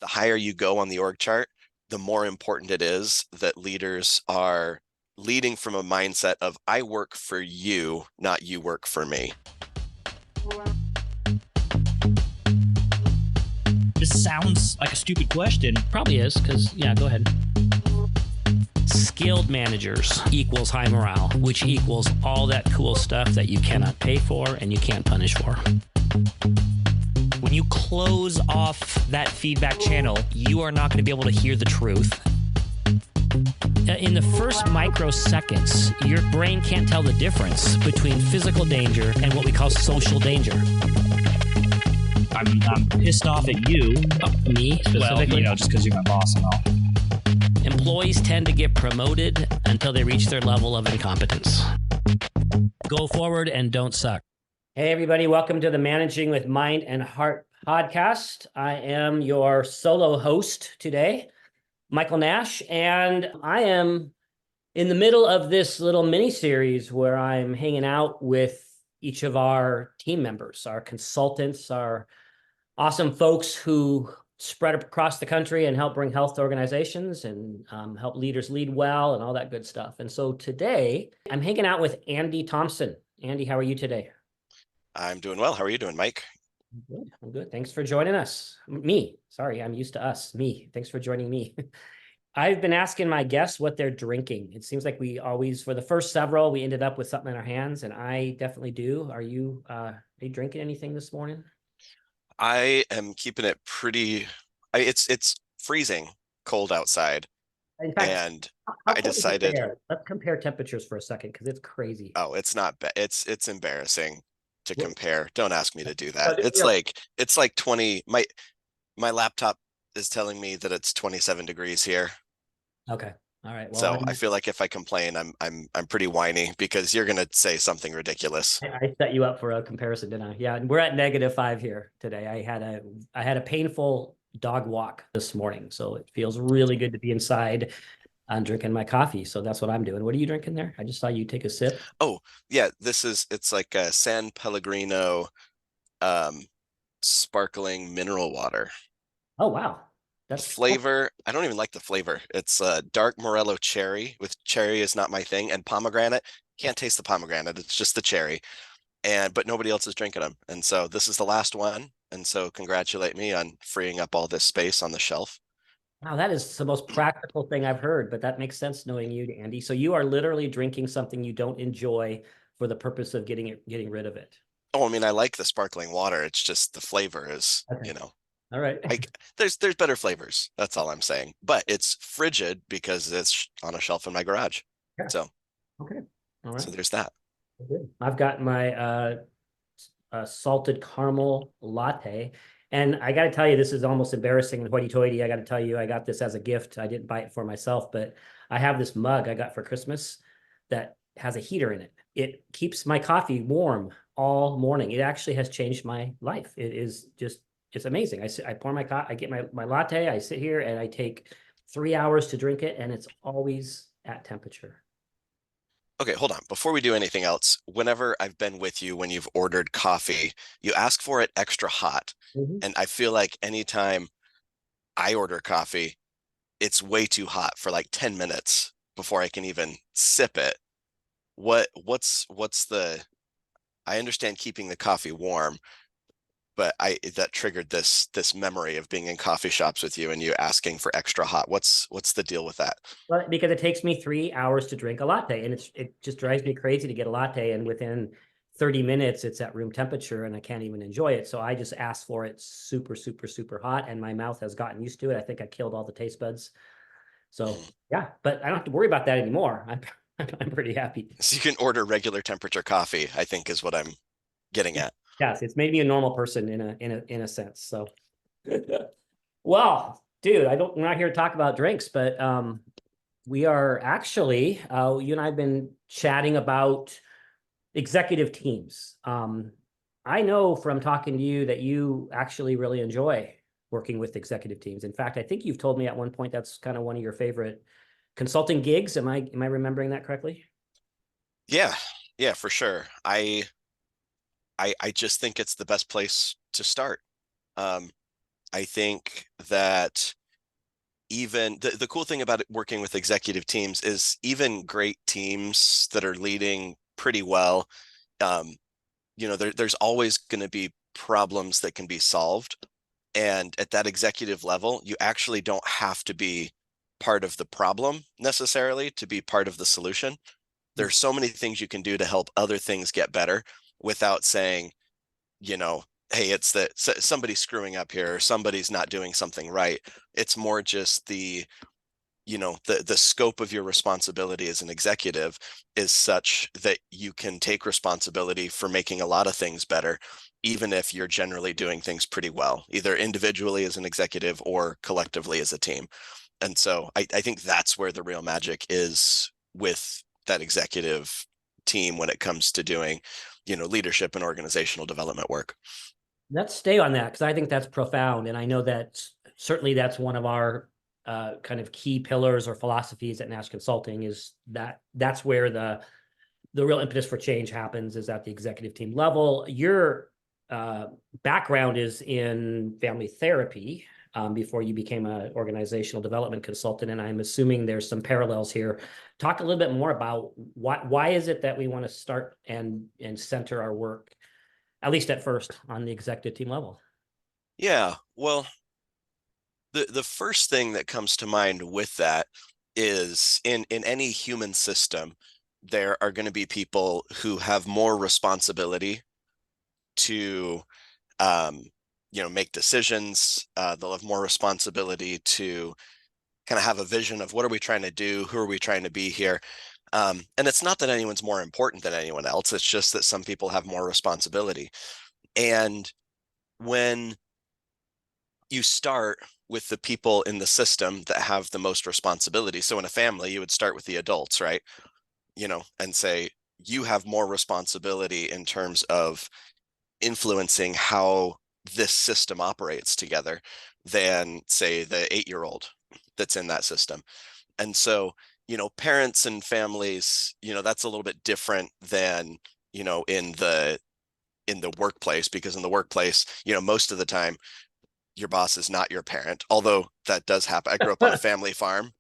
the higher you go on the org chart, the more important it is that leaders are leading from a mindset of I work for you, not you work for me. This sounds like a stupid question. Probably is, because, yeah, go ahead. Skilled managers equals high morale, which equals all that cool stuff that you cannot pay for and you can't punish for. When you close off that feedback channel, you are not going to be able to hear the truth. In the first microseconds, your brain can't tell the difference between physical danger and what we call social danger. I'm pissed off at you. Me, specifically? Well, just because you're my boss and all. Employees tend to get promoted until they reach their level of incompetence. Go forward and don't suck. Hey, everybody. Welcome to the Managing with Mind and Heart podcast. I am your solo host today, Michael Nash, and I am in the middle of this little mini series where I'm hanging out with each of our team members, our consultants, our awesome folks who spread across the country and help bring health to organizations and help leaders lead well and all that good stuff. And so today I'm hanging out with Andy Thompson. Andy, how are you today? I'm doing well. How are you doing, Mike? I'm good. Thanks for joining us. Sorry, I'm used to us. Thanks for joining me. I've been asking my guests what they're drinking. It seems like we always, for the first several, we ended up with something in our hands, and I definitely do. Are you drinking anything this morning? I am keeping it pretty. It's freezing cold outside, In fact, and how I cold is it decided, there? Let's compare temperatures for a second because it's crazy. oh, it's not bad. It's embarrassing to What- compare. Don't ask me to do Oh, that. It's like 20. My laptop is telling me that it's 27 degrees here. Okay. All right. Well, So I feel like if I complain, I'm pretty whiny because you're gonna say something ridiculous. I set you up for a comparison, didn't I? Yeah, and we're at -5 here today. I had a painful dog walk this morning, so it feels really good to be inside. I'm drinking my coffee, so that's what I'm doing. What are you drinking there? I just saw you take a sip. Oh, yeah, it's like a San Pellegrino um sparkling mineral water. Oh wow, The flavor, I don't even like the flavor. It's dark Morello cherry, with cherry is not my thing, and pomegranate. Can't taste the pomegranate. It's just the cherry. But nobody else is drinking them. And so this is the last one. And so congratulate me on freeing up all this space on the shelf. wow. That is the most practical thing I've heard, but that makes sense knowing you, Andy. So you are literally drinking something you don't enjoy for the purpose of getting rid of it. Oh, I mean, I like the sparkling water. It's just the flavor is, Okay. All right. like there's better flavors. That's all I'm saying. But it's frigid because it's on a shelf in my garage. Yeah. So, Okay. All right. so there's that. Good. I've got my salted caramel latte. And I got to tell you, this is almost embarrassing and hoity-toity. I got to tell you, I got this as a gift. I didn't buy it for myself, but I have this mug I got for Christmas that has a heater in it. It keeps my coffee warm all morning. It actually has changed my life. It is just, it's amazing. I pour my I get my latte, I sit here and I take 3 hours to drink it, and it's always at temperature. Okay, hold on. Before we do anything else, whenever I've been with you, when you've ordered coffee, you ask for it extra hot. Mhm. And I feel like anytime I order coffee, it's way too hot for like 10 minutes before I can even sip it. What's the, I understand keeping the coffee warm, but that triggered this memory of being in coffee shops with you and you asking for extra hot. What's the deal with that? Well, because it takes me 3 hours to drink a latte, and it just drives me crazy to get a latte, and within 30 minutes it's at room temperature and I can't even enjoy it. So I just ask for it super, super, super hot, and my mouth has gotten used to it. I think I killed all the taste buds. So yeah, but I don't have to worry about that anymore. I'm pretty happy. So you can order regular temperature coffee, I think is what I'm getting at. Yes, it's made me a normal person in a sense. So well, dude, we're not here to talk about drinks, but we are actually you and I have been chatting about executive teams. I know from talking to you that you actually really enjoy working with executive teams. In fact, I think you've told me at one point that's kind of one of your favorite consulting gigs. Am I remembering that correctly? Yeah, yeah, for sure. I just think it's the best place to start. Um, I think that even the cool thing about working with executive teams is even great teams that are leading pretty well, um, there's always going to be problems that can be solved. And at that executive level, you actually don't have to be part of the problem necessarily to be part of the solution. There's so many things you can do to help other things get better without saying, you know, hey, it's that somebody's screwing up here, or somebody's not doing something right. It's more just the scope of your responsibility as an executive is such that you can take responsibility for making a lot of things better, even if you're generally doing things pretty well, either individually as an executive or collectively as a team. And so I think that's where the real magic is with that executive team when it comes to doing, leadership and organizational development work. Let's stay on that because I think that's profound. And I know that certainly that's one of our kind of key pillars or philosophies at Nash Consulting is that's where the real impetus for change happens is at the executive team level. Your background is in family therapy before you became an organizational development consultant. And I'm assuming there's some parallels here. Talk a little bit more about why is it that we want to start and center our work, at least at first, on the executive team level? Yeah, well, the first thing that comes to mind with that is in any human system, there are going to be people who have more responsibility to um, make decisions. They'll have more responsibility to kind of have a vision of what are we trying to do, who are we trying to be here. And it's not that anyone's more important than anyone else. It's just that some people have more responsibility. And when you start with the people in the system that have the most responsibility. So in a family, you would start with the adults, right? And say, you have more responsibility in terms of influencing how this system operates together than, say, the 8-year-old that's in that system. And so, parents and families, that's a little bit different than, in the workplace, because in the workplace, most of the time your boss is not your parent, although that does happen. I grew up on a family farm.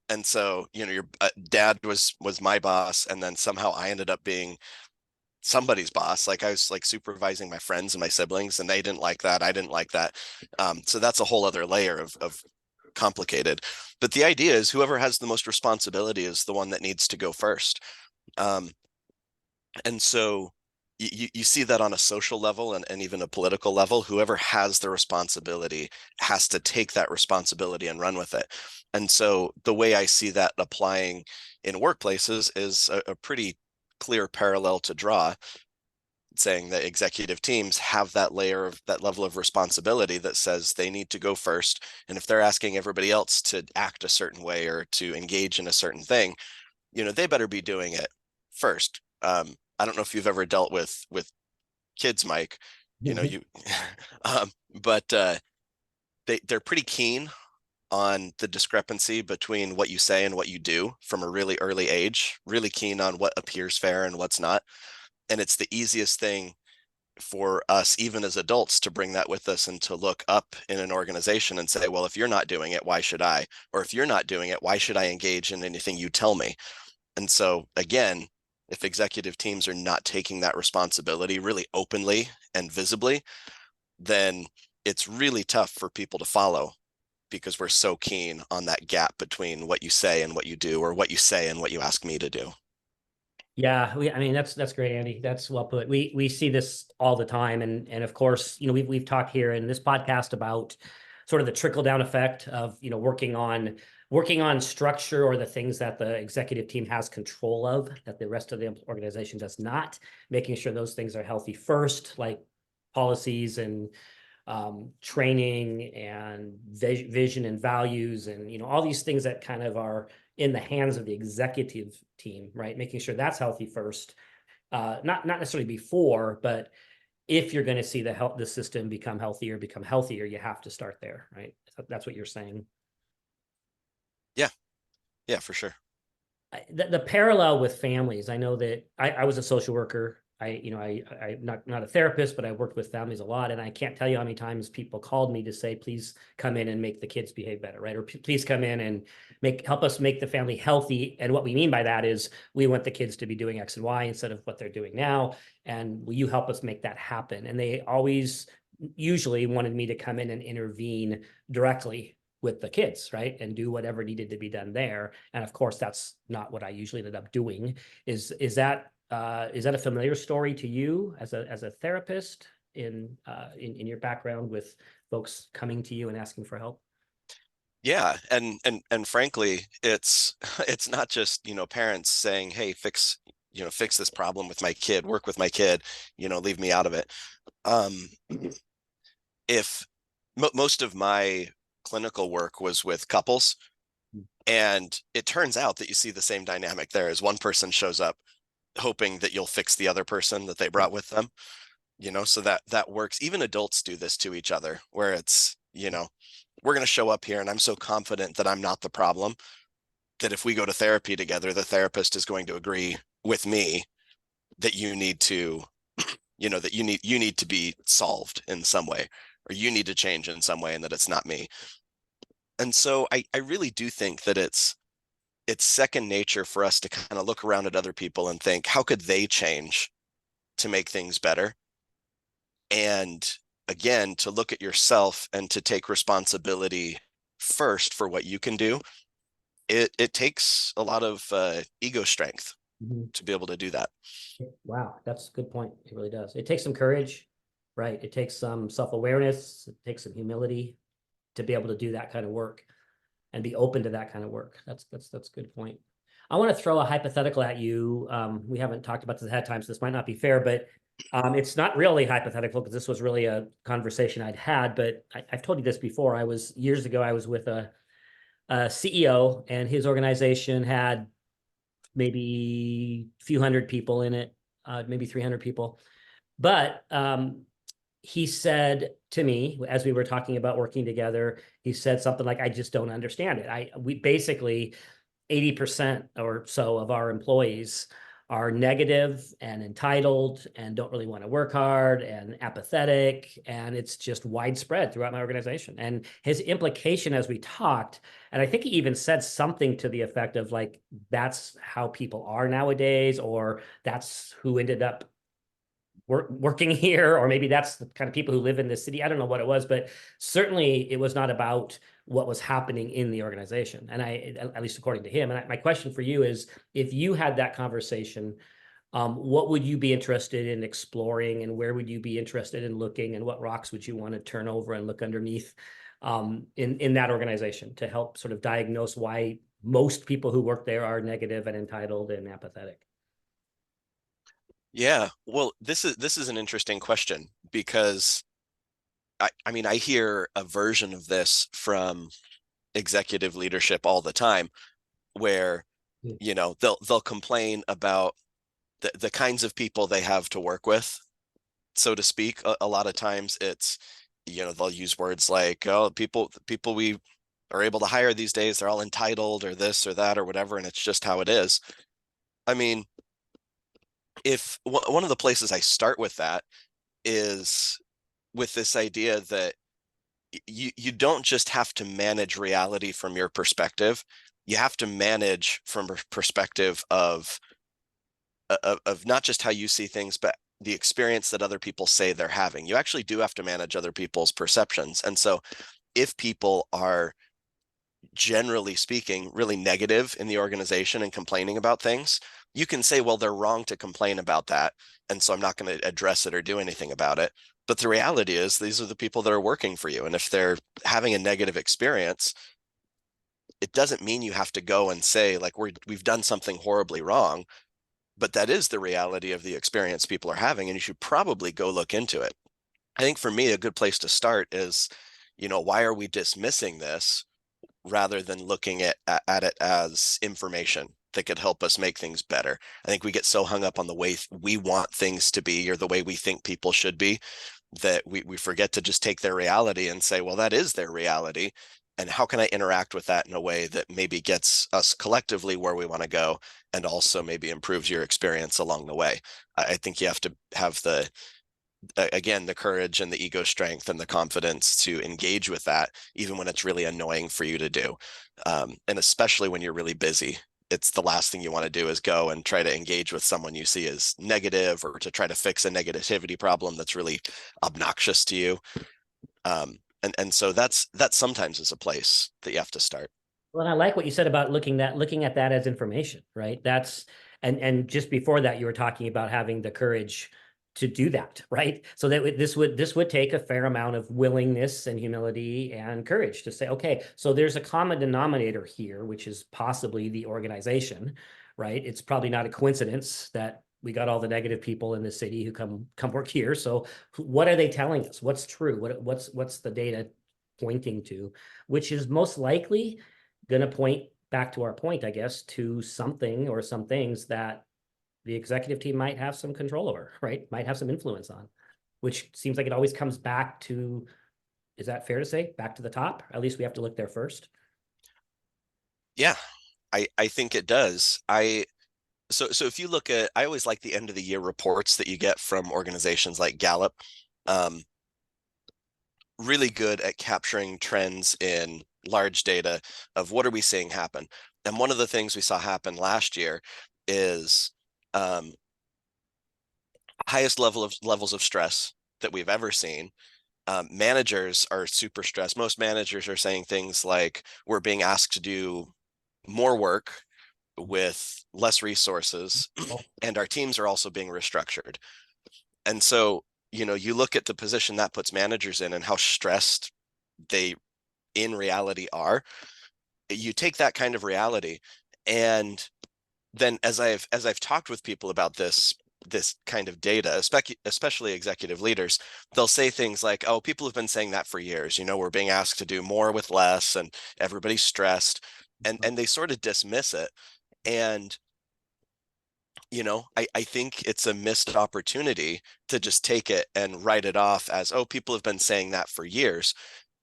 And so, your dad was my boss, and then somehow I ended up being somebody's boss. Like I was like supervising my friends and my siblings, and they didn't like that. I didn't like that. So that's a whole other layer of complicated. But the idea is whoever has the most responsibility is the one that needs to go first. Um, and so you see that on a social level and even a political level. Whoever has the responsibility has to take that responsibility and run with it. And so the way I see that applying in workplaces is a pretty clear parallel to draw, saying that executive teams have that level of responsibility that says they need to go first. And if they're asking everybody else to act a certain way or to engage in a certain thing, they better be doing it first. I don't know if you've ever dealt with kids, Mike. You, but they're pretty keen on the discrepancy between what you say and what you do from a really early age. Really keen on what appears fair and what's not. And it's the easiest thing for us, even as adults, to bring that with us and to look up in an organization and say, well, if you're not doing it, why should I? Or if you're not doing it, why should I engage in anything you tell me? And so again, if executive teams are not taking that responsibility really openly and visibly, then it's really tough for people to follow, because we're so keen on that gap between what you say and what you do, or what you say and what you ask me to do. Yeah, I mean that's great, Andy. That's well put. We see this all the time, and of course, we've talked here in this podcast about sort of the trickle down effect of working on structure or the things that the executive team has control of that the rest of the organization does not, making sure those things are healthy first, like policies and training and vision and values and all these things that kind of are in the hands of the executive team, right? Making sure that's healthy first, not necessarily before, but if you're going to see the system become healthier, you have to start there, right? That's what you're saying. Yeah, yeah, for sure. The parallel with families, I know that I was a social worker I'm not a therapist, but I worked with families a lot, and I can't tell you how many times people called me to say, please come in and make the kids behave better, right? Or please come in and help us make the family healthy. And what we mean by that is we want the kids to be doing X and Y instead of what they're doing now. And will you help us make that happen? And they always usually wanted me to come in and intervene directly with the kids, right? And do whatever needed to be done there. And of course, that's not what I usually ended up doing. Is that a familiar story to you as a therapist in your background with folks coming to you and asking for help? Yeah, and frankly, it's not just, parents saying, "Hey, fix this problem with my kid, work with my kid, leave me out of it." Um, if Most of my clinical work was with couples, and it turns out that you see the same dynamic there as one person shows up hoping that you'll fix the other person that they brought with them, so that works. Even adults do this to each other, where it's, we're going to show up here and I'm so confident that I'm not the problem that if we go to therapy together, the therapist is going to agree with me that you need to, that you need to be solved in some way, or you need to change in some way, and that it's not me. And so I really do think that it's second nature for us to kind of look around at other people and think, how could they change to make things better? And again, to look at yourself and to take responsibility first for what you can do. It takes a lot of ego strength Mhm. to be able to do that. Wow, that's a good point. It really does. It takes some courage, right? It takes some self-awareness. It takes some humility to be able to do that kind of work and be open to that kind of work. That's a good point. I want to throw a hypothetical at you. We haven't talked about this ahead of time, so this might not be fair, but it's not really hypothetical because this was really a conversation I'd had. But I've told you this before. Years ago, I was with a CEO, and his organization had maybe a few hundred people in it, maybe 300 people. But he said to me, as we were talking about working together, he said something like, I just don't understand it. We basically 80% or so of our employees are negative and entitled and don't really want to work hard and apathetic. And it's just widespread throughout my organization. And his implication as we talked, and I think he even said something to the effect of like, that's how people are nowadays, or that's who ended up working here, or maybe that's the kind of people who live in this city. I don't know what it was, but certainly it was not about what was happening in the organization. And at least according to him, and my question for you is, if you had that conversation, what would you be interested in exploring, and where would you be interested in looking, and what rocks would you want to turn over and look underneath in that organization to help sort of diagnose why most people who work there are negative and entitled and apathetic? Yeah, well, this is an interesting question, because I mean, I hear a version of this from executive leadership all the time, where they'll complain about the kinds of people they have to work with, so to speak. A lot of times it's, they'll use words like, oh, people we are able to hire these days, they're all entitled or this or that or whatever, and it's just how it is. I mean, if one of the places I start with that is with this idea that you don't just have to manage reality from your perspective. You have to manage from a perspective of not just how you see things, but the experience that other people say they're having. You actually do have to manage other people's perceptions. And so if people are, generally speaking, really negative in the organization and complaining about things, you can say, well, they're wrong to complain about that, and so I'm not going to address it or do anything about it. But the reality is, these are the people that are working for you. And if they're having a negative experience, it doesn't mean you have to go and say, like, we've done something horribly wrong. But that is the reality of the experience people are having, and you should probably go look into it. I think for me, a good place to start is, why are we dismissing this, rather than looking at it as information that could help us make things better. I think we get so hung up on the way we want things to be, or the way we think people should be, that we forget to just take their reality and say, well, that is their reality. and how can I interact with that in a way that maybe gets us collectively where we want to go and also maybe improves your experience along the way. I think you have to have the again, the courage and the ego strength and the confidence to engage with that, even when it's really annoying for you to do. And especially when you're really busy, it's the last thing you want to do is go and try to engage with someone you see as negative, or to try to fix a negativity problem that's really obnoxious to you. And so that sometimes is a place that you have to start. Well, and I like what you said about looking at that as information, right? That's and just before that, you were talking about having the courage to do that, right? So that this would take a fair amount of willingness and humility and courage to say, okay, so there's a common denominator here, which is possibly the organization, right? It's probably not a coincidence that we got all the negative people in the city who come work here. So what are they telling us? What's true? What's the data pointing to? Which is most likely going to point back to our point, I guess, to something or some things that the executive team might have some control over, right? Might have some influence on, which seems like it always comes back to, is that fair to say? Back to the top? At least we have to look there first. Yeah, I think it does. So if you look at, I always like the end of the year reports that you get from organizations like Gallup. Um, really good at capturing trends in large data of what are we seeing happen. And one of the things we saw happen last year is um, highest levels of stress that we've ever seen. Managers are super stressed. Most managers are saying things like, we're being asked to do more work with less resources, Oh, and our teams are also being restructured. And so, you look at the position that puts managers in and how stressed they in reality are. You take that kind of reality, and then as I've talked with people about this kind of data, especially executive leaders, they'll say things like, oh, people have been saying that for years. We're being asked to do more with less, and everybody's stressed, and they sort of dismiss it. And I think it's a missed opportunity to just take it and write it off as, oh, people have been saying that for years.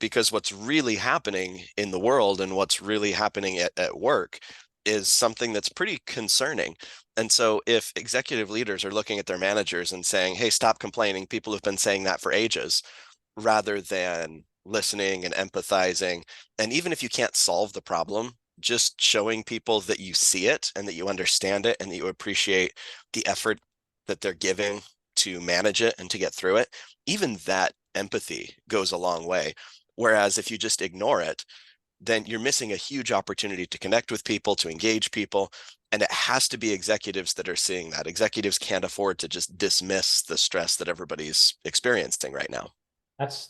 Because what's really happening in the world and what's really happening at work is something that's pretty concerning. And so if executive leaders are looking at their managers and saying, hey, stop complaining, people have been saying that for ages, rather than listening and empathizing. And even if you can't solve the problem, just showing people that you see it and that you understand it and that you appreciate the effort that they're giving to manage it and to get through it, even that empathy goes a long way. Whereas if you just ignore it, then you're missing a huge opportunity to connect with people, to engage people. And it has to be executives that are seeing that. Executives can't afford to just dismiss the stress that everybody's experiencing right now.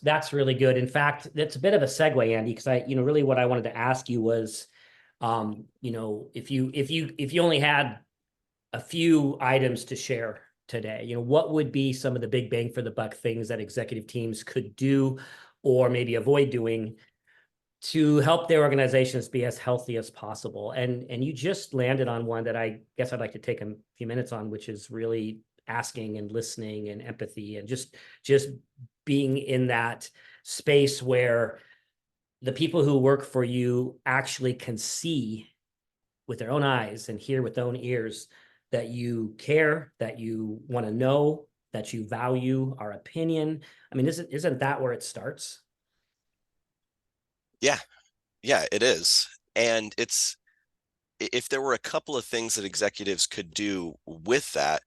that's really good. In fact, that's a bit of a segue, Andy, because really what I wanted to ask you was, if you only had a few items to share today, what would be some of the big bang for the buck things that executive teams could do or maybe avoid doing to help their organizations be as healthy as possible? And you just landed on one that I guess I'd like to take a few minutes on, which is really asking and listening and empathy and just being in that space where the people who work for you actually can see with their own eyes and hear with their own ears that you care, that you want to know, that you value our opinion. I mean, isn't that where it starts? Yeah, yeah, it is. And it's, if there were a couple of things that executives could do with that,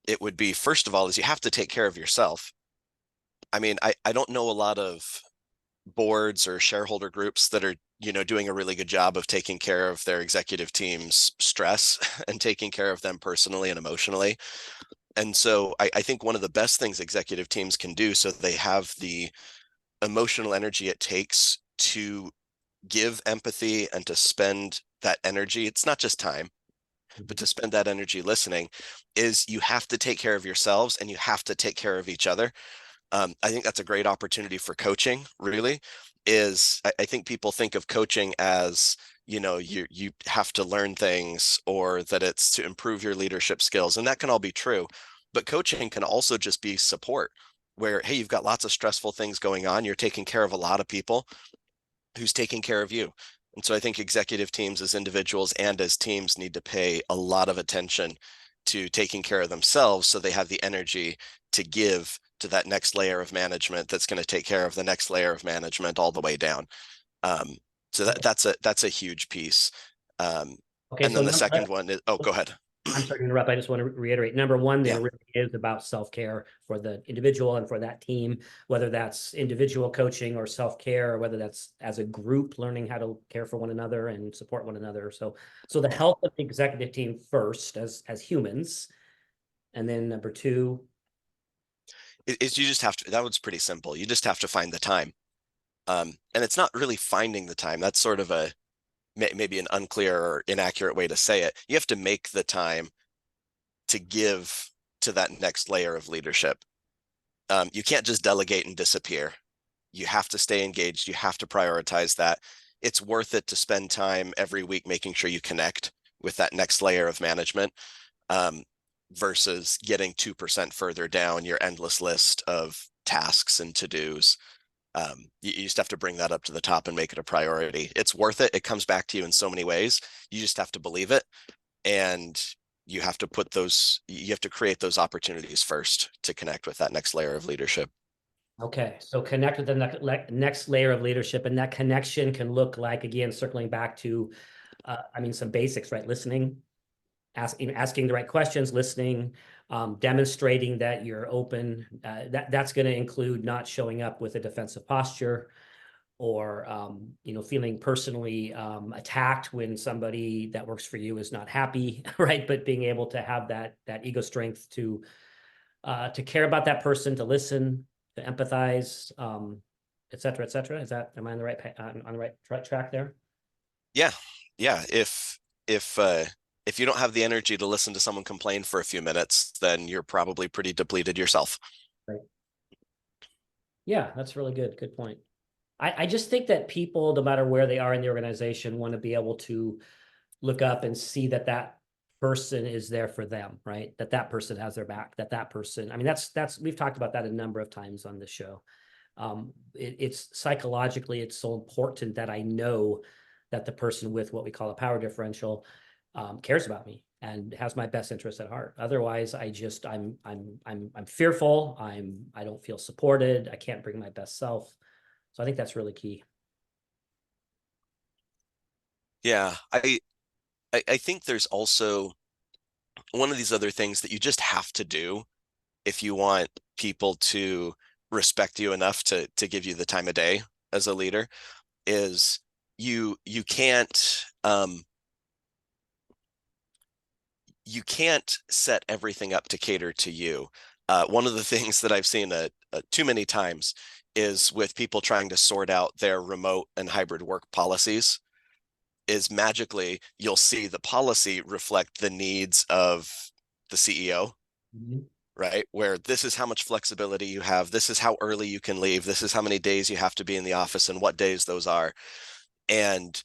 it would be, first of all, is you have to take care of yourself. I mean, I don't know a lot of boards or shareholder groups that are, doing a really good job of taking care of their executive team's stress and taking care of them personally and emotionally. And so I think one of the best things executive teams can do, so they have the emotional energy it takes to give empathy and to spend that energy, it's not just time, but to spend that energy listening, is you have to take care of yourselves and you have to take care of each other. I think that's a great opportunity for coaching, really. I think people think of coaching as, you have to learn things, or that it's to improve your leadership skills. And that can all be true. But coaching can also just be support, where, hey, you've got lots of stressful things going on. You're taking care of a lot of people. who's taking care of you. And so I think executive teams as individuals and as teams need to pay a lot of attention to taking care of themselves so they have the energy to give to that next layer of management that's going to take care of the next layer of management all the way down. Um, so that's a huge piece. Um, Okay, and so then the second one is, oh, go ahead. I'm sorry to interrupt. I just want to reiterate. Number one, then Yeah. really is about self-care for the individual and for that team, whether that's individual coaching or self-care, or whether that's as a group learning how to care for one another and support one another. So the Yeah. health of the executive team first as humans, and then number two. It's you just have to, that one's pretty simple. You just have to find the time. And it's not really finding the time. That's sort of a maybe an unclear or inaccurate way to say it. You have to make the time to give to that next layer of leadership. You can't just delegate and disappear. You have to stay engaged. You have to prioritize that. It's worth it to spend time every week making sure you connect with that next layer of management, um, versus getting 2% further down your endless list of tasks and to-dos. You just have to bring that up to the top and make it a priority. It's worth it. It comes back to you in so many ways. You just have to believe it. And you have to you have to create those opportunities first to connect with that next layer of leadership. Okay, so connect with the next layer of leadership, and that connection can look like, again, circling back to, I mean, some basics, right? Listening, asking the right questions, listening, demonstrating that you're open. That's going to include not showing up with a defensive posture, or feeling personally attacked when somebody that works for you is not happy, right? But being able to have that ego strength to care about that person, to listen, to empathize, et cetera, et cetera. Am I on the on the right track there? Yeah. Yeah. If you don't have the energy to listen to someone complain for a few minutes, then you're probably pretty depleted yourself. Right. Yeah, that's really good. Good point. I just think that people, no matter where they are in the organization, want to be able to look up and see that that person is there for them, right? That person has their back, that person, I mean, we've talked about that a number of times on the show. It's psychologically, it's so important that I know that the person with what we call a power differential cares about me and has my best interest at heart. Otherwise, I'm fearful. I don't feel supported. I can't bring my best self. So I think that's really key. Yeah. I think there's also one of these other things that you just have to do if you want people to respect you enough to give you the time of day as a leader is you can't you can't set everything up to cater to you. One of the things that I've seen too many times is with people trying to sort out their remote and hybrid work policies is magically you'll see the policy reflect the needs of the CEO, Mhm. right? Where this is how much flexibility you have, this is how early you can leave, this is how many days you have to be in the office and what days those are. And,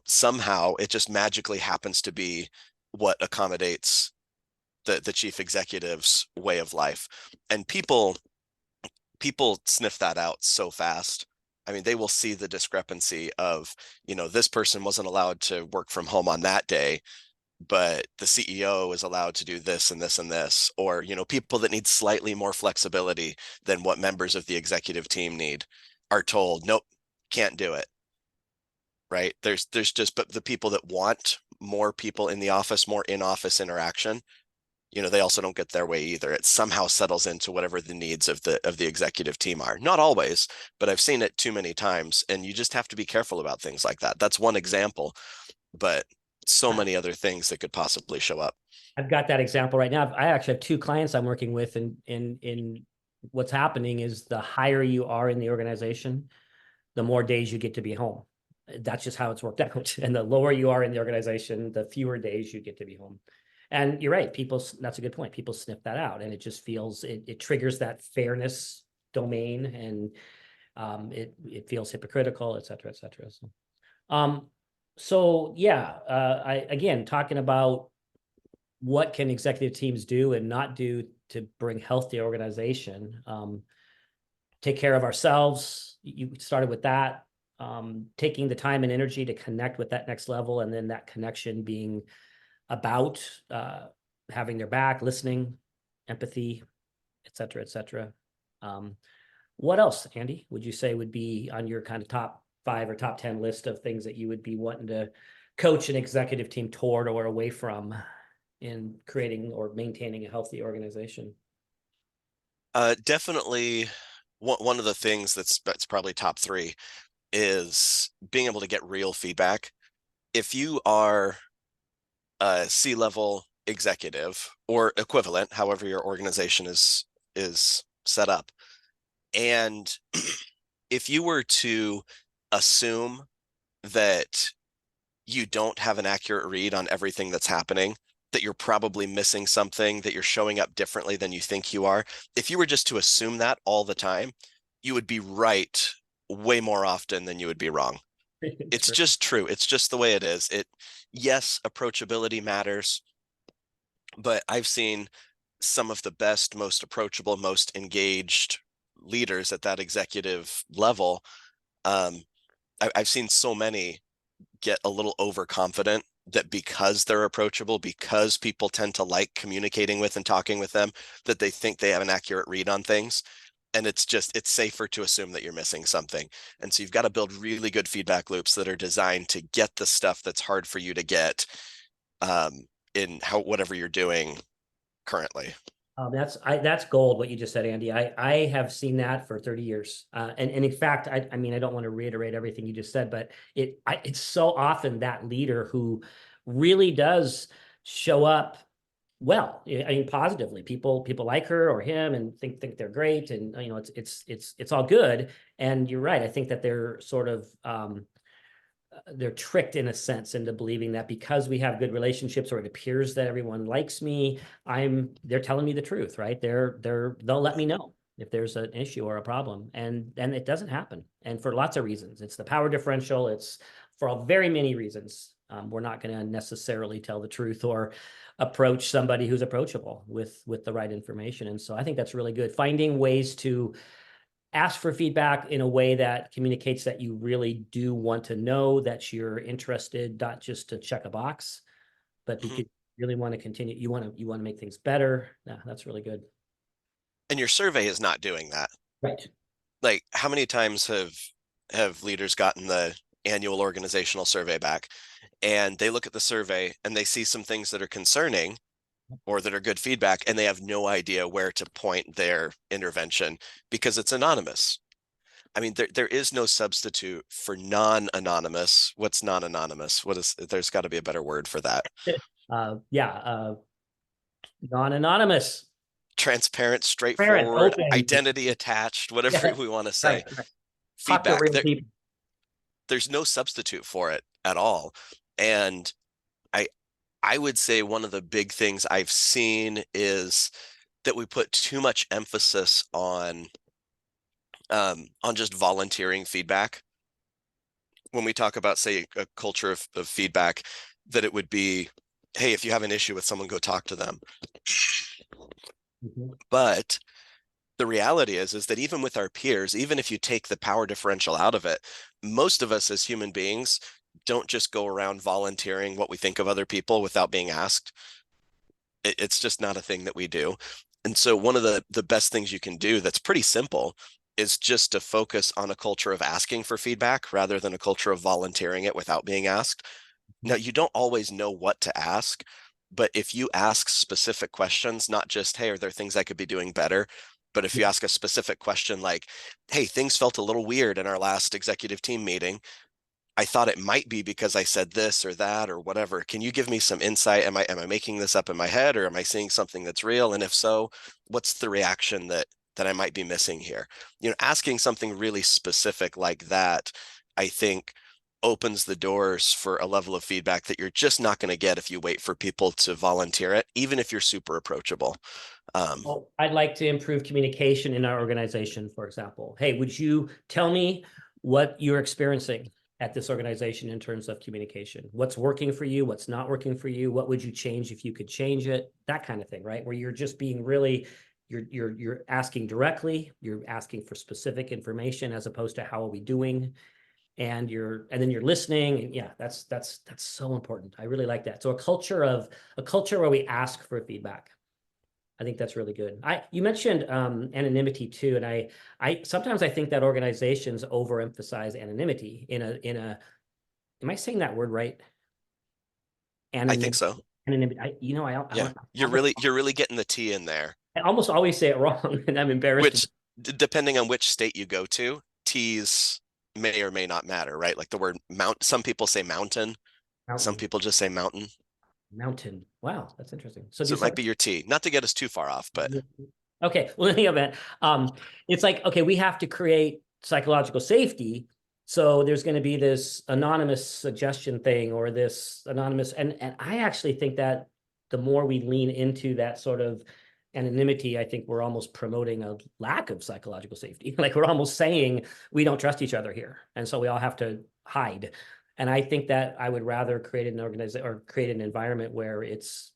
somehow it just magically happens to be what accommodates the chief executive's way of life. And people sniff that out so fast. I mean, they will see the discrepancy of, this person wasn't allowed to work from home on that day, but the CEO is allowed to do this and this and this, or, people that need slightly more flexibility than what members of the executive team need are told, nope, can't do it. Right. There's just, but the people that want more people in the office, more in-office interaction, they also don't get their way either. It somehow settles into whatever the needs of the executive team are. Not always, but I've seen it too many times, and you just have to be careful about things like that. That's one example, but so many other things that could possibly show up. I've got that example right now. I actually have two clients I'm working with, and in what's happening is the higher you are in the organization, the more days you get to be home. That's just how it's worked out. And the lower you are in the organization, the fewer days you get to be home. And you're right, that's a good point. People sniff that out, and it just feels it triggers that fairness domain, and it feels hypocritical, et cetera, et cetera. So yeah, I again talking about what can executive teams do and not do to bring health to the organization. Take care of ourselves. You started with that. taking the time and energy to connect with that next level, and then that connection being about having their back, listening, empathy, et cetera, et cetera. What else, Andy, would you say would be on your kind of top 5 or top 10 list of things that you would be wanting to coach an executive team toward or away from in creating or maintaining a healthy organization? Definitely one of the things that's probably top 3 is being able to get real feedback. If you are a C-level executive or equivalent, however your organization is set up, and if you were to assume that you don't have an accurate read on everything that's happening, that you're probably missing something, that you're showing up differently than you think you are, if you were just to assume that all the time, you would be right way more often than you would be wrong. It's True. just true. It's just the way it is. Yes, approachability matters, but I've seen some of the best, most approachable, most engaged leaders at that executive level. Um, I've seen so many get a little overconfident that because they're approachable, because people tend to like communicating with and talking with them, that they think they have an accurate read on things. And it's safer to assume that you're missing something. And so you've got to build really good feedback loops that are designed to get the stuff that's hard for you to get in whatever you're doing currently. That's gold, what you just said, Andy. I have seen that for 30 years. And in fact, I mean, I don't want to reiterate everything you just said, but it's so often that leader who really does show up well. I mean, positively. People like her or him and think they're great, and it's all good. And you're right. I think that they're sort of they're tricked in a sense into believing that because we have good relationships, or it appears that everyone likes me, they're telling me the truth, right? They'll let me know if there's an issue or a problem, and it doesn't happen, and for lots of reasons. It's the power differential. It's for very many reasons. We're not going to necessarily tell the truth or approach somebody who's approachable with the right information. And so I think that's really good, finding ways to ask for feedback in a way that communicates that you really do want to know, that you're interested, not just to check a box, but because you really want to continue, you want to make things better. Yeah, that's really good. And your survey is not doing that. Right. Like, how many times have leaders gotten the annual organizational survey back, and they look at the survey and they see some things that are concerning or that are good feedback, and they have no idea where to point their intervention because it's anonymous. I mean, there is no substitute for non-anonymous. What's non-anonymous? There's got to be a better word for that. Yeah. Non-anonymous, Transparent, parent, straightforward, open. identity attached, whatever Yeah. we want to Right. say. Right. Talk to Feedback. real people. There's no substitute for it at all. And I I would say one of the big things I've seen is that we put too much emphasis on just volunteering feedback. When we talk about, say, a culture of feedback, that it would be, hey, if you have an issue with someone, go talk to them. Mhm. But the reality is that even with our peers, even if you take the power differential out of it, most of us as human beings don't just go around volunteering what we think of other people without being asked. It's just not a thing that we do. And so one of the best things you can do that's pretty simple is just to focus on a culture of asking for feedback rather than a culture of volunteering it without being asked. Now, you don't always know what to ask, but if you ask specific questions, not just, hey, are there things I could be doing better? But if you ask a specific question like, hey, things felt a little weird in our last executive team meeting. I thought it might be because I said this or that or whatever. Can you give me some insight? Am I making this up in my head, or am I seeing something that's real? And if so, what's the reaction that I might be missing here? Asking something really specific like that, I think opens the doors for a level of feedback that you're just not going to get if you wait for people to volunteer it, even if you're super approachable. Well, I'd like to improve communication in our organization, for example. Hey, would you tell me what you're experiencing at this organization in terms of communication? What's working for you? What's not working for you? What would you change if you could change it? That kind of thing, right? Where you're just being really, you're asking directly, you're asking for specific information as opposed to how are we doing? and then you're listening. And yeah, that's so important. I really like that. So a culture where we ask for feedback. I think that's really good. You mentioned anonymity too, and I sometimes I think that organizations overemphasize anonymity am I saying that word right? I think Anonymity. so. Anonymity. Yeah. You're really getting the T in there, I almost always say it wrong, and I'm embarrassed. which depending on which state you go to, T's may or may not matter, right? Like the word mount, some people say mountain, some Mountain. people just say mountain. Mountain. Wow, that's interesting. So do So you it say might be your T. Not to get us too far off, but okay, well, in any event, it's like, okay, we have to create psychological safety. So there's going to be this anonymous suggestion thing or this anonymous, and I actually think that the more we lean into that sort of anonymity, I think we're almost promoting a lack of psychological safety. Like we're almost saying we don't trust each other here. And so we all have to hide. And I think that I would rather create an organization or create an environment where it's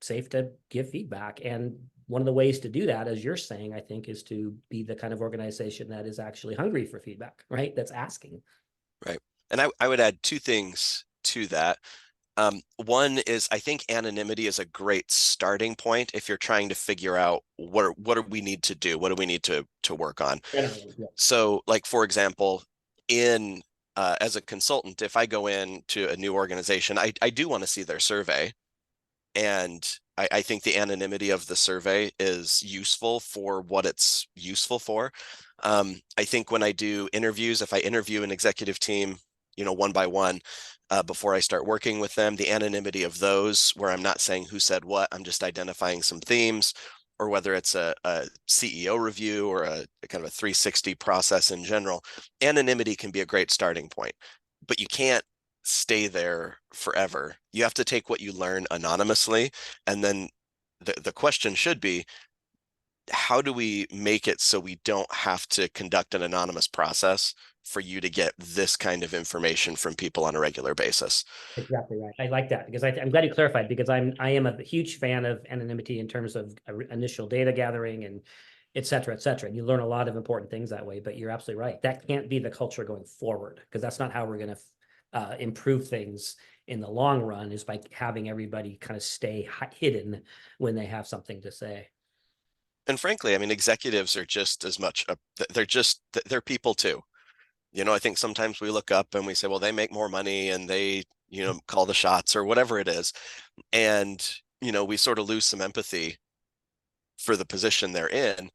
safe to give feedback. And one of the ways to do that, as you're saying, I think, is to be the kind of organization that is actually hungry for feedback, right? That's asking. right. And I would add two things to that. One is I think anonymity is a great starting point if you're trying to figure out what do we need to do, what do we need to work on. Generally, yeah. So, like for example, in as a consultant, if I go in to a new organization, I do want to see their survey, and I think the anonymity of the survey is useful for what it's useful for. I think when I do interviews, if I interview an executive team, one by one, before I start working with them, the anonymity of those, where I'm not saying who said what, I'm just identifying some themes, or whether it's a CEO review or a kind of a 360 process in general, anonymity can be a great starting point, but you can't stay there forever. You have to take what you learn anonymously, and then the question should be, how do we make it so we don't have to conduct an anonymous process for you to get this kind of information from people on a regular basis? Exactly right. I like that because I'm glad you clarified because I am a huge fan of anonymity in terms of initial data gathering and et cetera, et cetera. And you learn a lot of important things that way, but you're absolutely right. That can't be the culture going forward because that's not how we're going to improve things in the long run is by having everybody kind of stay hidden when they have something to say. And frankly, I mean, executives are just as much they're people too. I think sometimes we look up and we say, well, they make more money and they, call the shots or whatever it is. And, we sort of lose some empathy for the position they're in.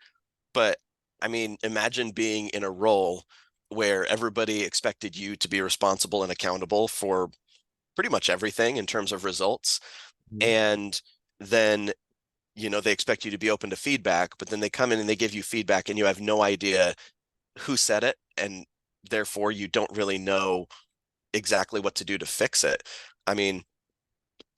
But I mean, imagine being in a role where everybody expected you to be responsible and accountable for pretty much everything in terms of results. Mhm. And then, they expect you to be open to feedback, but then they come in and they give you feedback and you have no idea who said it. And therefore you don't really know exactly what to do to fix it. I mean,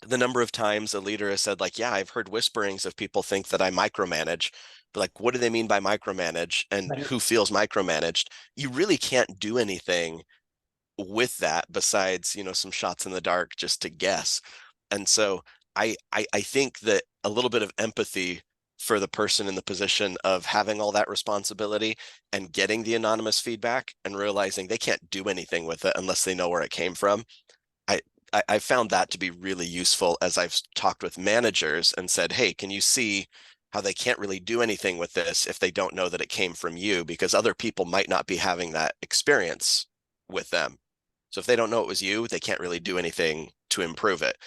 the number of times a leader has said, like, yeah, I've heard whisperings of people think that I micromanage, but like, what do they mean by micromanage and Right. who feels micromanaged? You really can't do anything with that besides, some shots in the dark just to guess. And so I think that a little bit of empathy for the person in the position of having all that responsibility and getting the anonymous feedback and realizing they can't do anything with it unless they know where it came from. I I found that to be really useful as I've talked with managers and said, hey, can you see how they can't really do anything with this if they don't know that it came from you, because other people might not be having that experience with them. So if they don't know it was you, they can't really do anything to improve it.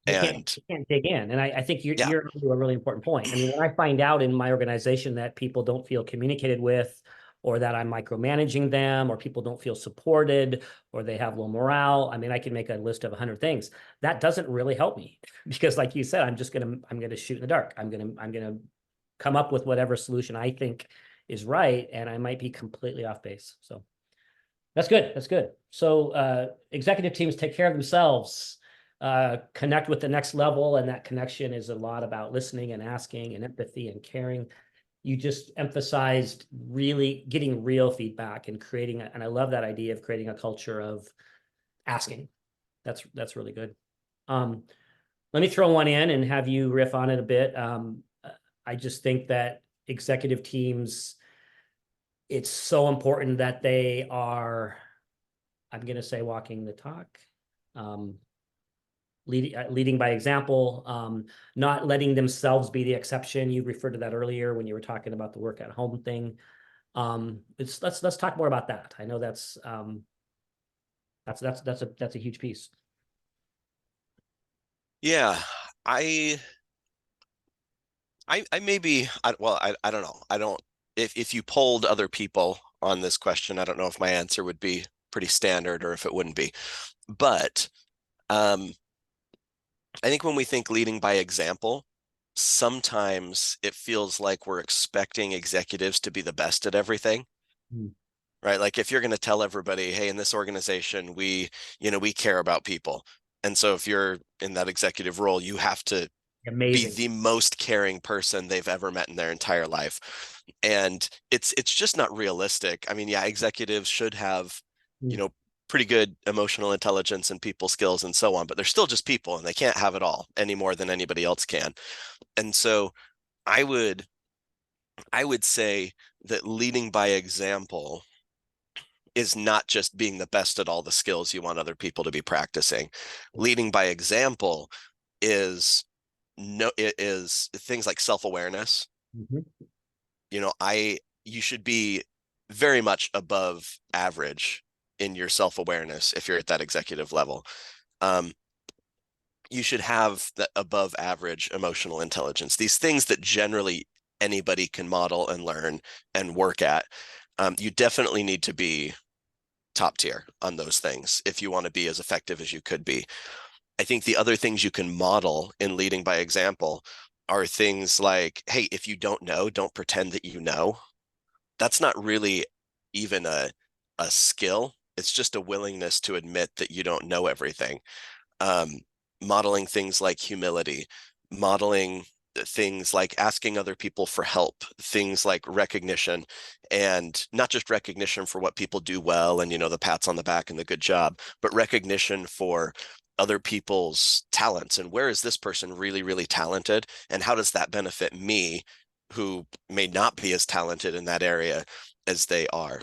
And They can't dig in. And I think yeah, you're to a really important point. I mean, when I find out in my organization that people don't feel communicated with, or that I'm micromanaging them, or people don't feel supported, or they have low morale, I mean, I can make a list of 100 things. That doesn't really help me because, like you said, I'm gonna shoot in the dark. I'm gonna come up with whatever solution I think is right, and I might be completely off base. So that's good. That's good. So executive teams take care of themselves, connect with the next level, and that connection is a lot about listening and asking and empathy and caring. You just emphasized really getting real feedback and and I love that idea of creating a culture of asking. That's really good. Um, Let me throw one in and have you riff on it a bit. I just think that executive teams, it's so important that they are I'm going to say walking the talk, leading by example, not letting themselves be the exception. You referred to that earlier when you were talking about the work at home thing. Let's talk more about that. I know that's a huge piece. Yeah, I I maybe I don't know. I don't if you polled other people on this question, I don't know if my answer would be pretty standard or if it wouldn't be. But um I think when we think leading by example, sometimes it feels like we're expecting executives to be the best at everything, Mm. right? Like if you're going to tell everybody, hey, in this organization, we care about people. And so if you're in that executive role, you have to be Amazing. the most caring person they've ever met in their entire life. And it's just not realistic. I mean, yeah, executives should have, you Mm. know, pretty good emotional intelligence and people skills and so on, but they're still just people and they can't have it all any more than anybody else can. And so I would I would say that leading by example is not just being the best at all the skills you want other people to be practicing. Leading by example is no it is things like self-awareness. Mhm. You should be very much above average in your self-awareness if you're at that executive level. Um, you should have that above average emotional intelligence. These things that generally anybody can model and learn and work at. You definitely need to be top tier on those things if you want to be as effective as you could be. I think the other things you can model in leading by example are things like, hey, if you don't know, don't pretend that you know. That's not really even a skill. It's just a willingness to admit that you don't know everything. Um, Modeling things like humility, modeling things like asking other people for help, things like recognition, and not just recognition for what people do well and, the pats on the back and the good job, but recognition for other people's talents and where is this person really, really talented and how does that benefit me who may not be as talented in that area as they are.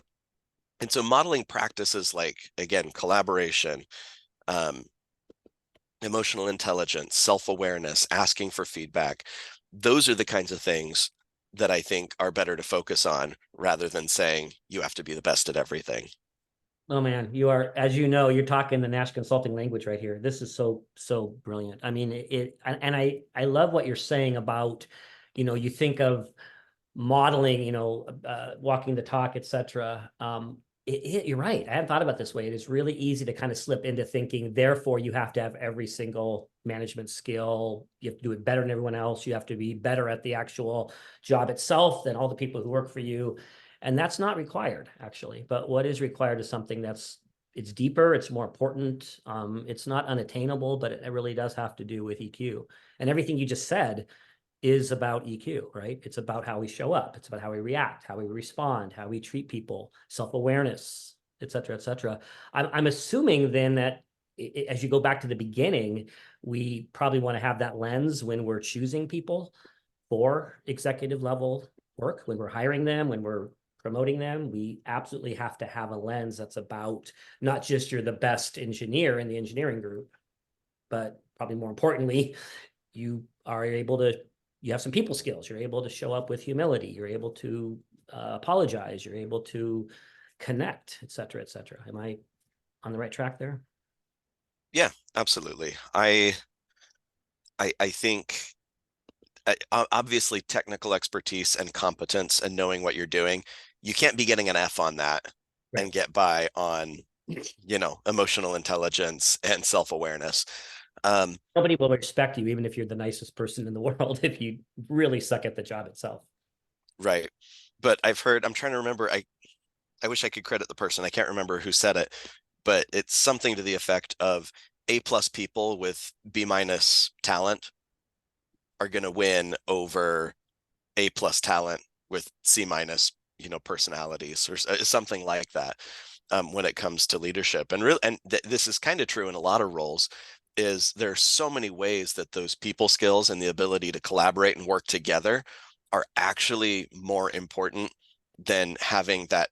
And so modeling practices like, again, collaboration, um, emotional intelligence, self-awareness, asking for feedback. Those are the kinds of things that I think are better to focus on rather than saying you have to be the best at everything. Oh man, you are, as you know, you're talking the Nash Consulting language right here. This is so brilliant. I mean, and I love what you're saying about, you think of modeling, walking the talk, etc. You're right. I hadn't thought about it this way. It is really easy to kind of slip into thinking, therefore, you have to have every single management skill. You have to do it better than everyone else. You have to be better at the actual job itself than all the people who work for you. And that's not required, actually. But what is required is something it's deeper, it's more important. It's not unattainable, but it really does have to do with EQ. And everything you just said is about EQ, right? It's about how we show up. It's about how we react, how we respond, how we treat people, self-awareness, et cetera, et cetera. I'm assuming then that as you go back to the beginning, we probably want to have that lens when we're choosing people for executive level work, when we're hiring them, when we're promoting them. We absolutely have to have a lens that's about not just you're the best engineer in the engineering group, but probably more importantly, you are able to you have some people skills. You're able to show up with humility. You're able to apologize. You're able to connect, et cetera, et cetera. Am I on the right track there? Yeah, absolutely. I think obviously technical expertise and competence and knowing what you're doing, you can't be getting an F on that Right. and get by on, emotional intelligence and self-awareness. Um, Nobody will respect you, even if you're the nicest person in the world, if you really suck at the job itself. right. But I'm trying to remember, I wish I could credit the person. I can't remember who said it, but it's something to the effect of A plus people with B minus talent are going to win over A plus talent with C minus, personalities or something like that. When it comes to leadership, and really, and this is kind of true in a lot of roles, is there are so many ways that those people skills and the ability to collaborate and work together are actually more important than having that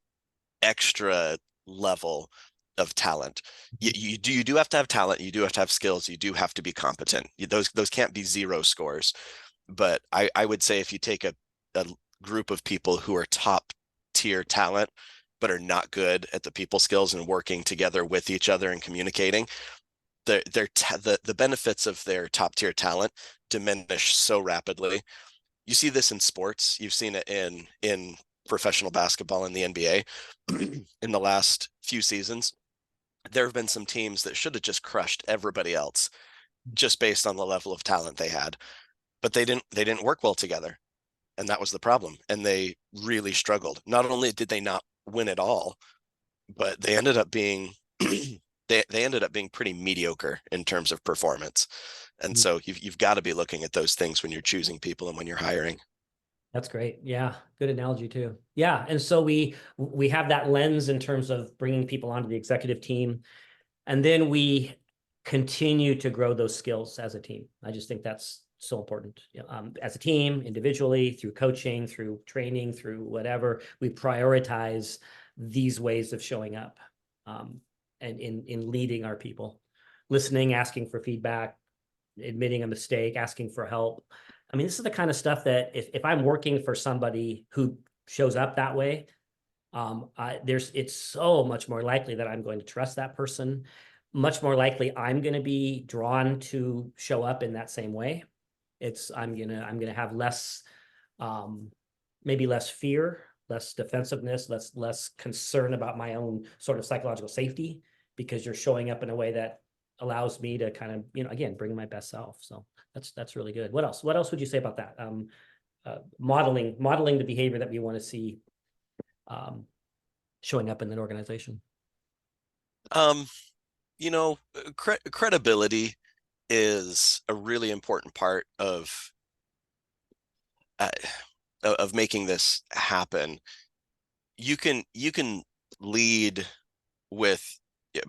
extra level of talent. You do have to have talent. You do have to have skills. You do have to be competent. Those can't be zero scores. But I would say if you take a group of people who are top tier talent, but are not good at the people skills and working together with each other and communicating, the benefits of their top tier talent diminish so rapidly. You see this in sports. You've seen it in professional basketball in the NBA in the last few seasons. There have been some teams that should have just crushed everybody else just based on the level of talent they had, but they didn't work well together, and that was the problem. And they really struggled. Not only did they not win at all, but they ended up being they ended up being pretty mediocre in terms of performance. And so you've got to be looking at those things when you're choosing people and when you're hiring. That's great. Yeah, good analogy too. Yeah, and so we have that lens in terms of bringing people onto the executive team, and then we continue to grow those skills as a team. I just think that's so important. As a team, individually, through coaching, through training, through whatever, we prioritize these ways of showing up, and in leading our people, listening, asking for feedback, admitting a mistake, asking for help. I mean, this is the kind of stuff that if I'm working for somebody who shows up that way, it's so much more likely that I'm going to trust that person. Much more likely I'm going to be drawn to show up in that same way. I'm gonna have less, maybe less fear, less defensiveness, less concern about my own sort of psychological safety, because you're showing up in a way that allows me to kind of, again, bring my best self. So that's really good. What else would you say about that? Modeling the behavior that we want to see showing up in an organization. Um, credibility is a really important part uh, of making this happen. You can lead with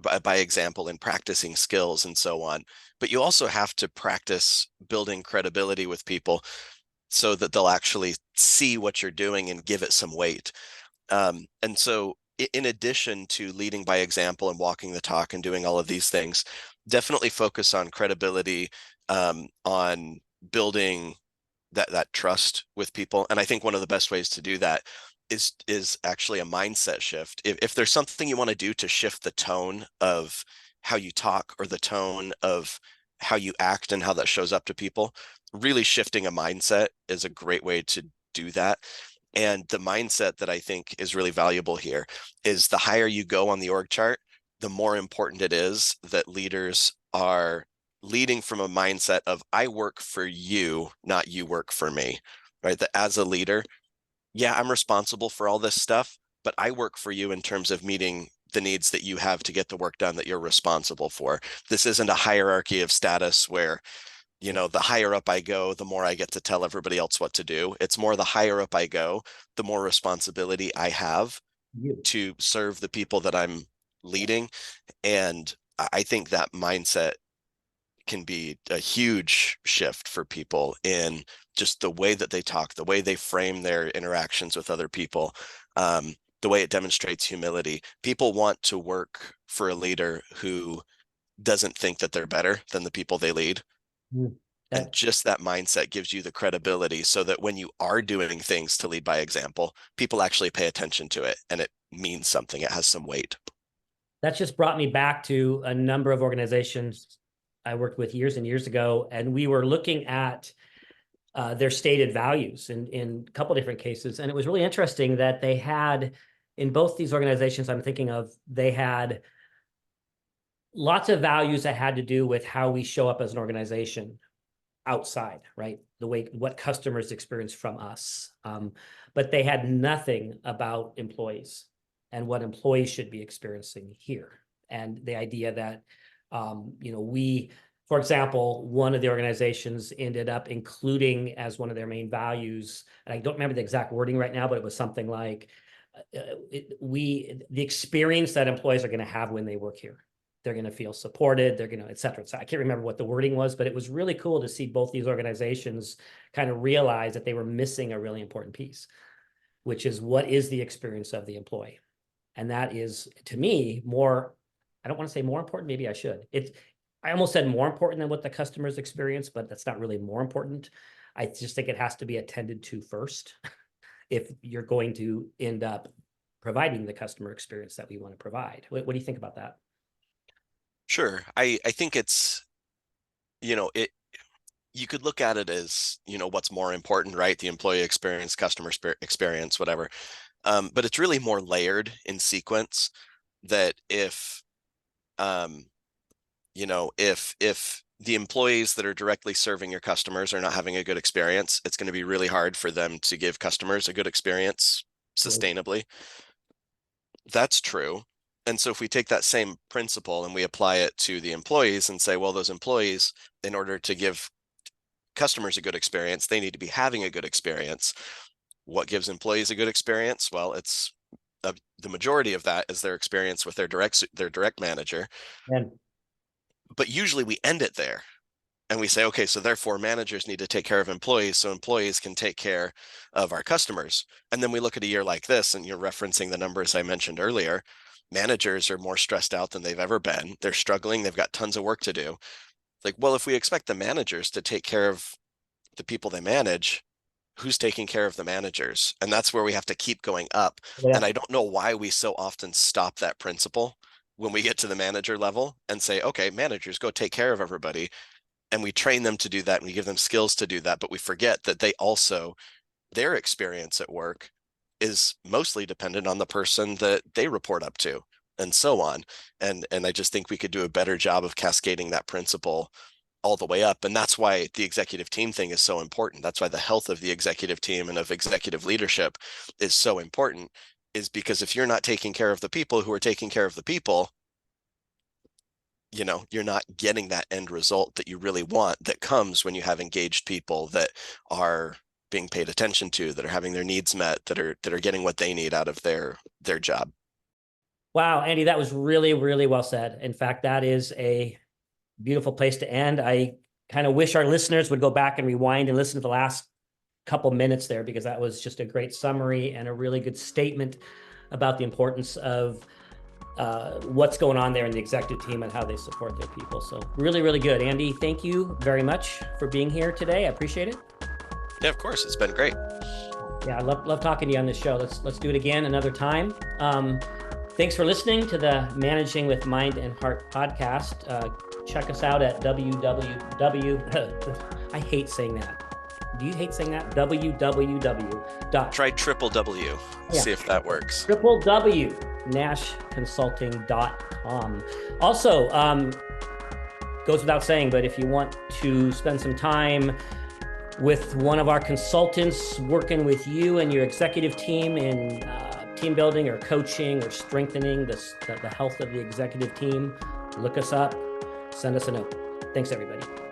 by example and practicing skills and so on, but you also have to practice building credibility with people so that they'll actually see what you're doing and give it some weight. And so in addition to leading by example and walking the talk and doing all of these things, definitely focus on credibility, on building that trust with people. And I think one of the best ways to do that is actually a mindset shift. If there's something you want to do to shift the tone of how you talk or the tone of how you act and how that shows up to people, really shifting a mindset is a great way to do that. And the mindset that I think is really valuable here is the higher you go on the org chart, the more important it is that leaders are leading from a mindset of I work for you, not you work for me, right? That as a leader, yeah, I'm responsible for all this stuff, but I work for you in terms of meeting the needs that you have to get the work done that you're responsible for. This isn't a hierarchy of status where, the higher up I go, the more I get to tell everybody else what to do. It's more the higher up I go, the more responsibility I have to serve the people that I'm leading. And I think that mindset can be a huge shift for people in just the way that they talk, the way they frame their interactions with other people, the way it demonstrates humility. People want to work for a leader who doesn't think that they're better than the people they lead. And That just that mindset gives you the credibility so that when you are doing things to lead by example, people actually pay attention to it and it means something. It has some weight. that just brought me back to a number of organizations I worked with years and years ago, and we were looking at their stated values in a couple different cases. And it was really interesting that they had, in both these organizations I'm thinking of, they had lots of values that had to do with how we show up as an organization outside, right? The way what customers experience from us. But they had nothing about employees and what employees should be experiencing here. And the idea that, for example, one of the organizations ended up including as one of their main values, and I don't remember the exact wording right now, but it was something like, the experience that employees are going to have when they work here. They're going to feel supported. They're going to, et cetera. So I can't remember what the wording was, but it was really cool to see both these organizations kind of realize that they were missing a really important piece, which is what is the experience of the employee? And that is, to me, more I don't want to say more important, maybe I should. I almost said more important than what the customers experience, but that's not really more important. I just think it has to be attended to first if you're going to end up providing the customer experience that we want to provide. What do you think about that? Sure. I think it's, you could look at it as, what's more important, right? The employee experience, customer experience, whatever. But it's really more layered in sequence that um, if the employees that are directly serving your customers are not having a good experience, it's going to be really hard for them to give customers a good experience sustainably. That's true. And so if we take that same principle and we apply it to the employees and say, well, those employees, in order to give customers a good experience, they need to be having a good experience. What gives employees a good experience? Well, it's the majority of that is their experience with their direct manager. And But usually we end it there. And we say, okay, so therefore managers need to take care of employees so employees can take care of our customers. And then we look at a year like this, and you're referencing the numbers I mentioned earlier. Managers are more stressed out than they've ever been. They're struggling. They've got tons of work to do. Like, well, if we expect the managers to take care of the people they manage, who's taking care of the managers? And that's where we have to keep going up. yeah, And I don't know why we so often stop that principle when we get to the manager level and say, okay, managers, go take care of everybody. And we train them to do that and we give them skills to do that, but we forget that their experience at work is mostly dependent on the person that they report up to and so on. And I just think we could do a better job of cascading that principle all the way up. And that's why the executive team thing is so important. That's why the health of the executive team and of executive leadership is so important, is because if you're not taking care of the people who are taking care of the people, you're not getting that end result that you really want, that comes when you have engaged people that are being paid attention to, that are having their needs met, that are getting what they need out of their job. wow, Andy, that was really, really well said. In fact, that is a beautiful place to end. I kind of wish our listeners would go back and rewind and listen to the last couple minutes there, because that was just a great summary and a really good statement about the importance of what's going on there in the executive team and how they support their people. So really, really good. Andy, thank you very much for being here today. I appreciate it. Yeah, of course. It's been great. Yeah, I love talking to you on this show. Let's do it again another time. Thanks for listening to the Managing with Mind and Heart podcast. Check us out at www. I hate saying that. Do you hate saying that? www. Try triple W. Yeah. See if that works. www.nashconsulting.com. Also, goes without saying, but if you want to spend some time with one of our consultants working with you and your executive team in team building or coaching or strengthening the health of the executive team, look us up, send us a note. Thanks, everybody.